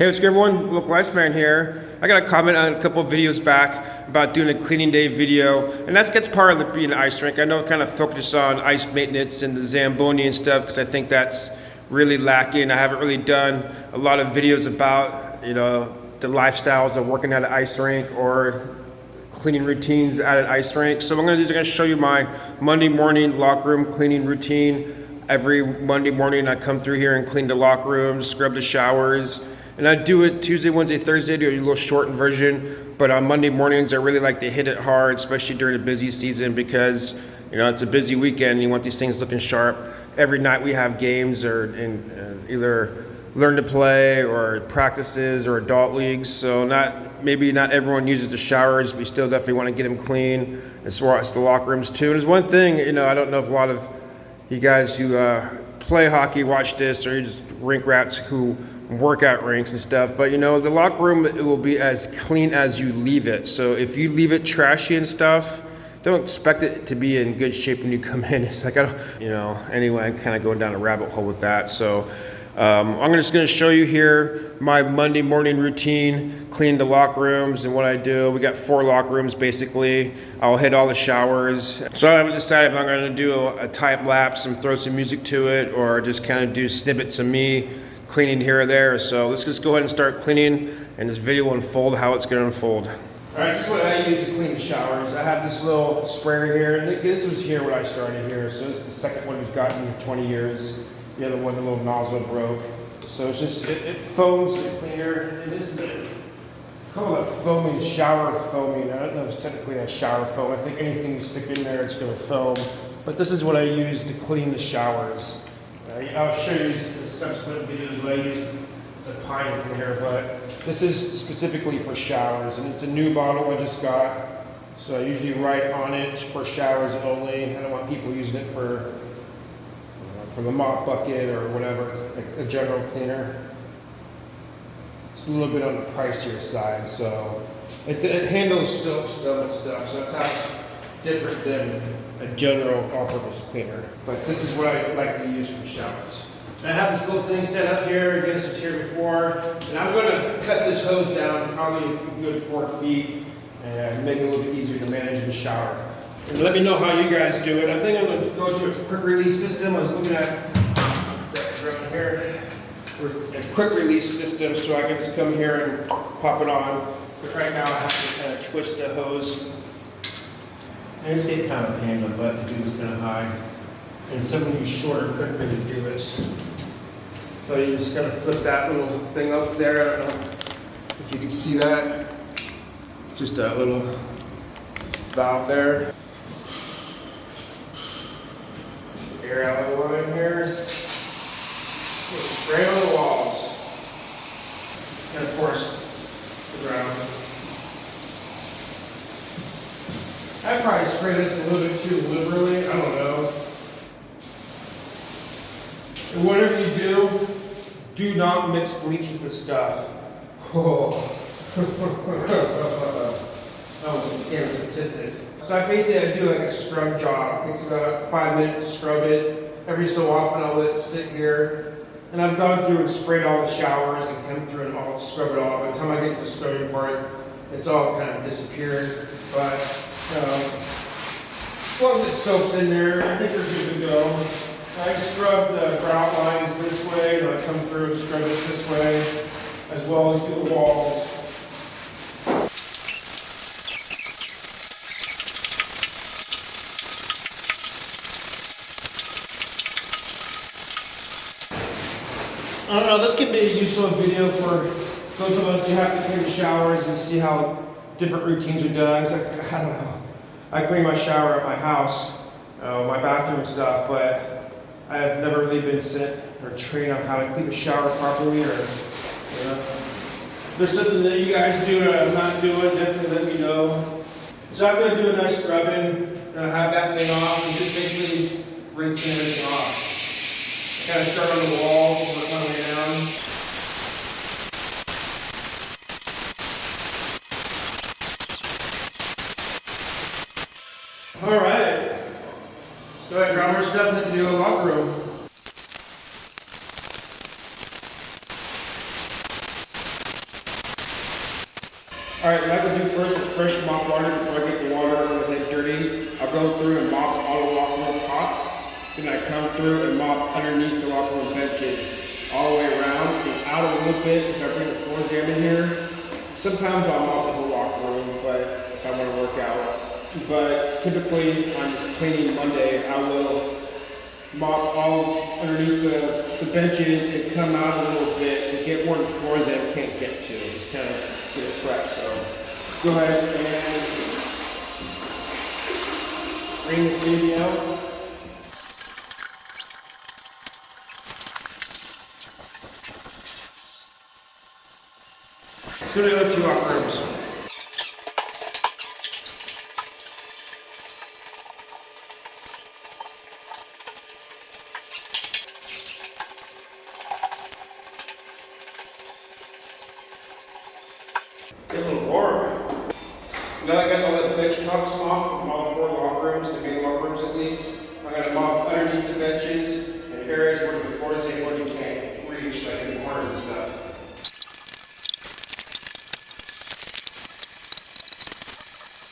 Hey, what's good everyone? Local Iceman here. I got a comment on a couple of videos back about doing a cleaning day video, and that gets part of the being an ice rink. I know it kind of focuses on ice maintenance and the Zamboni and stuff because I think that's really lacking. I haven't really done a lot of videos about, the lifestyles of working at an ice rink or cleaning routines at an ice rink. So what I'm gonna do is I'm gonna show you my Monday morning locker room cleaning routine. Every Monday morning I come through here and clean the locker rooms, scrub the showers. And I do it Tuesday, Wednesday, Thursday, do a little shortened version. But on Monday mornings, I really like to hit it hard, especially during the busy season because, it's a busy weekend and you want these things looking sharp. Every night we have games or either learn to play or practices or adult leagues. So maybe not everyone uses the showers. We still definitely want to get them clean as far as the locker rooms too. And there's one thing, I don't know if a lot of you guys who play hockey watch this or you're just rink rats who work at rinks and stuff, but the locker room, it will be as clean as you leave it. So if you leave it trashy and stuff, don't expect it to be in good shape when you come in. It's like, anyway, I'm kind of going down a rabbit hole with that. So I'm just going to show you here my Monday morning routine, clean the locker rooms and what I do. We got 4 locker rooms basically. I'll hit all the showers. So I haven't decided if I'm going to do a time lapse and throw some music to it or just kind of do snippets of me cleaning here or there. So let's just go ahead and start cleaning and this video will unfold how it's going to unfold. All right, this is what I use to clean the showers. I have this little sprayer here, and this was here when I started here. So this is the second one we've gotten in 20 years. The other one, the little nozzle broke. So it's just, it foams the cleaner. And this is call it foaming, shower foaming. I don't know if it's technically a shower foam. I think anything you stick in there, it's gonna foam. But this is what I use to clean the showers. I'll show you in subsequent videos what I use. It's a pine cleaner, but this is specifically for showers, and it's a new bottle I just got. So I usually write on it for showers only. I don't want people using it for the mop bucket or whatever, a general cleaner. It's a little bit on the pricier side, so it handles soap, scum, and stuff. So that's how it's different than a general all-purpose cleaner. But this is what I like to use for showers. And I have this little thing set up here. Again, this was here before. And I'm going to cut this hose down probably a good 4 feet and make it a little bit easier to manage in the shower. And let me know how you guys do it. I think I'm going to go to a quick release system. I was looking at that around here. A quick release system so I can just come here and pop it on. But right now I have to kind of twist the hose. And it's getting kind of a pain in the butt to do this kind of high. And someone who's shorter couldn't really do this. So you just gotta flip that little thing up there. I don't know if you can see that. Just a little valve there. Air out of the line here. Spray on the walls. And of course, the ground. I probably spray this a little bit too liberally, I don't know. And whatever you do not mix bleach with this stuff. Oh. That was a damn statistic. So I do like a scrub job. It takes about 5 minutes to scrub it. Every so often I'll let it sit here. And I've gone through and sprayed all the showers and come through and I'll scrub it all. By the time I get to the scrubbing part, it's all kind of disappeared. But as long as it soaks in there, I think we're good to go. I scrub the grout lines this way, and I come through and scrub it this way, as well as do the walls. I don't know, this could be a useful video for those of us who have to clean showers and see how different routines are done. I don't know. I clean my shower at my house, my bathroom and stuff, but I have never really been sent or trained on how to clean a shower properly, or if there's something that you guys do that I'm not doing, definitely let me know. So I'm going to do a nice scrubbing, and I have that thing off, and just basically rinsing everything off. I kind of start on the wall, work my way down. All right, let's go ahead and grab our stuff and head to the locker room. Alright, what I have to do first is fresh mop water before I get the water on the head dirty. I'll go through and mop all the locker room tops. Then I come through and mop underneath the locker room benches all the way around and out a little bit because I bring the floor jam in here. Sometimes I'll mop the whole locker room, but if I want to work out. But typically on this cleaning Monday, I will mop all underneath the benches and come out a little bit and get where the floor jam can't get to. Just kind of get it prepped. So go ahead and bring this baby out. Let's go to the other two locker rooms. Get a little warm. Now I got all that bench tops mopped from all 4 locker rooms, the main locker rooms at least. I'm going to mop underneath the benches and areas where the floor is where you can't reach, like in the corners and stuff.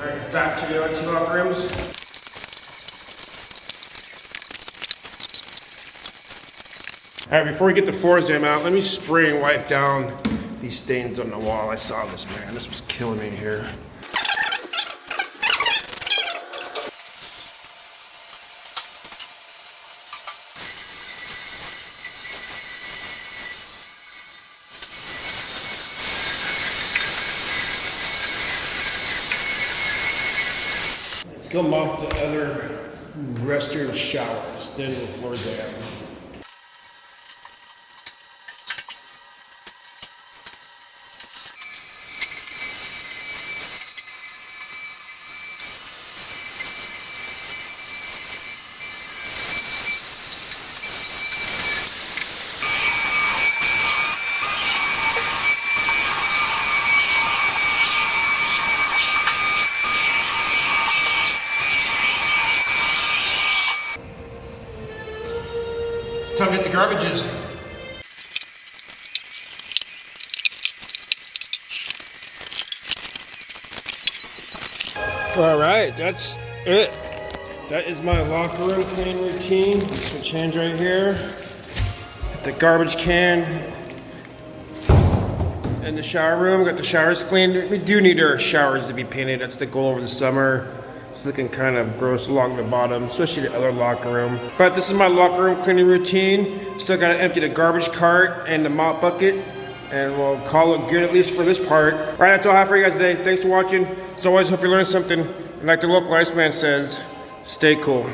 Alright, back to the other 2 locker rooms. Alright, before we get the floor jam out, let me spray and wipe down these stains on the wall. I saw this, man. This was killing me here. Let's go mop the other restroom showers, then the floor jam. Time to hit the garbages. All right, that's it. That is my locker room cleaning routine. Switch hands right here. Hit the garbage can in the shower room. Got the showers cleaned. We do need our showers to be painted. That's the goal over the summer. It's looking kind of gross along the bottom, especially the other locker room. But this is my locker room cleaning routine. Still gotta empty the garbage cart and the mop bucket, and we'll call it good at least for this part. All right, that's all I have for you guys today. Thanks for watching. As always, hope you learned something. And like the local Iceman says, stay cool.